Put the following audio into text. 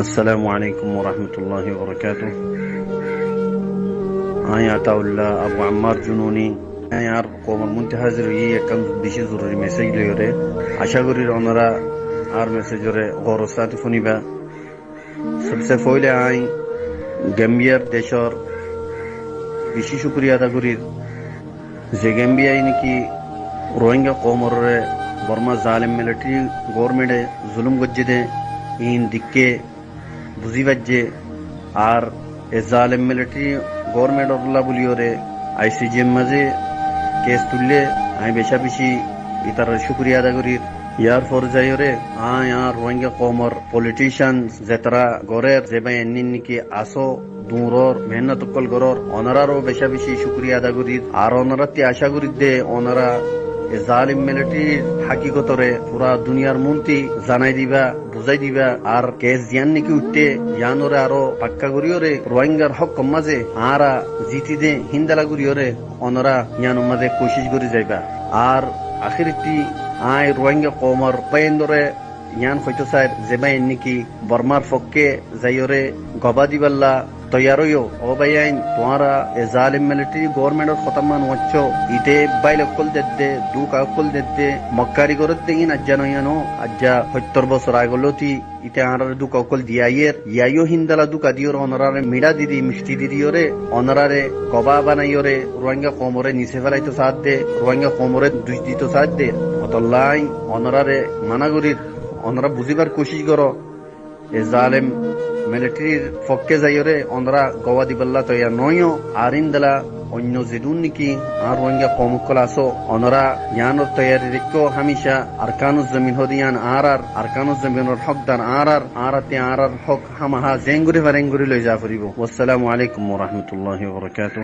আসসালামু আলাইকুম ওয়া রাহমাতুল্লাহি ওয়া বারাকাতুহু। আমি আতাউল্লাহ আবু আম্মার জুনুনি আর কোমর মধ্যে হাজির হই একদম বেশি জরুরি মেসেজ লইরে আশা করি ওনারা আর মেসেজরে গরস্তাতি শুনিবা। সবসে পहिले আই গাম্বিয়ার দেশর বেশি শুকরিয়া আদা করি যে গাম্বিয়ায় নাকি রোহিঙ্গা কোমরে বর্মা জালেম মিলিটারি গভর্নমেন্টে জুলুম গজ্জে দে ইন দিকে বুঝি বাজ্যে আর এ জালেম মিলিটারি গভর্নমেন্ট অরলা বলিওরে আইসিজিএম মাঝে কেস তুললে আমি বেশা বেশি ইতার শুক্রিয়া আদা করি। ইয়ার পর্যায়রে আয় আর রোহিঙ্গা কমর পলিটিশিয়ান যেতারা গড়ের যে ভাই এমনি নাকি আসো দূরর মেহনত কল গড়র ওনারারও বেশা বেশি শুক্রিয়া আদা করি। আর ওনারাতে আশা করি দে ওনারা জালিম মিলিটারির হাকিকতরে পুরা দুনিয়ার মন্ত্রী জানাই দিবা বুঝাই দিবা আর কেস জিয়ান নাকি উঠতে ইয়ানোরে আরো পাক্কা করিওরে রোহিঙ্গার হক কম মাঝে আরা জিতি দে হিন্দালা করিওরে অনরা ইয়ান মাঝে কোশিশ করে যাইবা। আর আখিরটি আয় রোহিঙ্গা কমর পেন্দরে ইয়ান হয়তো স্যার যে ভাই নাকি বর্মার পক্ষে যাইওরে গবা দিবাল্লা তৈয়ারইও ও ভাইয়াইন তোমারা এ জালিম মিলিটারি গভর্নমেন্টের খতমান হচ্ছ ইতে বাইল অকল দেদ্দে দুক অকল দেদ্দে মক্কারি করত দেগিন আজ্জা নয়ানো আজ্জা 70 বছর আগলতি ইতে আর দুক অকল দিয়াইয়ের ইয়াইও হিন্দালা দুক আদিওর অনরারে মিডা দিদি মিষ্টি দিদিওরে অনরারে গবা বানাইওরে রোহিঙ্গা কোমরে নিচে ফেলাইতো সাথ দে রোহিঙ্গা কোমরে দুই দিত সাথ দে অতল্লাই অনরারে মানাগরির অনরা বুঝিবার কোশিশ করো এ জালেম মিলিটারির পক্ষে যাইরে অনরা গওয়া দিবাল্লা তৈয়া নয় আর ইন্দালা অন্য যেদুন নাকি আর রোহিঙ্গা কমকল আসো অনরা ইয়ানোর তৈয়ারি রেখো হামিশা আরকানুজ জমিন হদিয়ান আর আরকানুজ জমিনের হকদার আর হক হামাহা জেঙ্গুরি ভারেঙ্গুরি লই যা ফুরিব। আসসালামু আলাইকুম ওয়া রাহমাতুল্লাহি ওয়া বারাকাতুহু।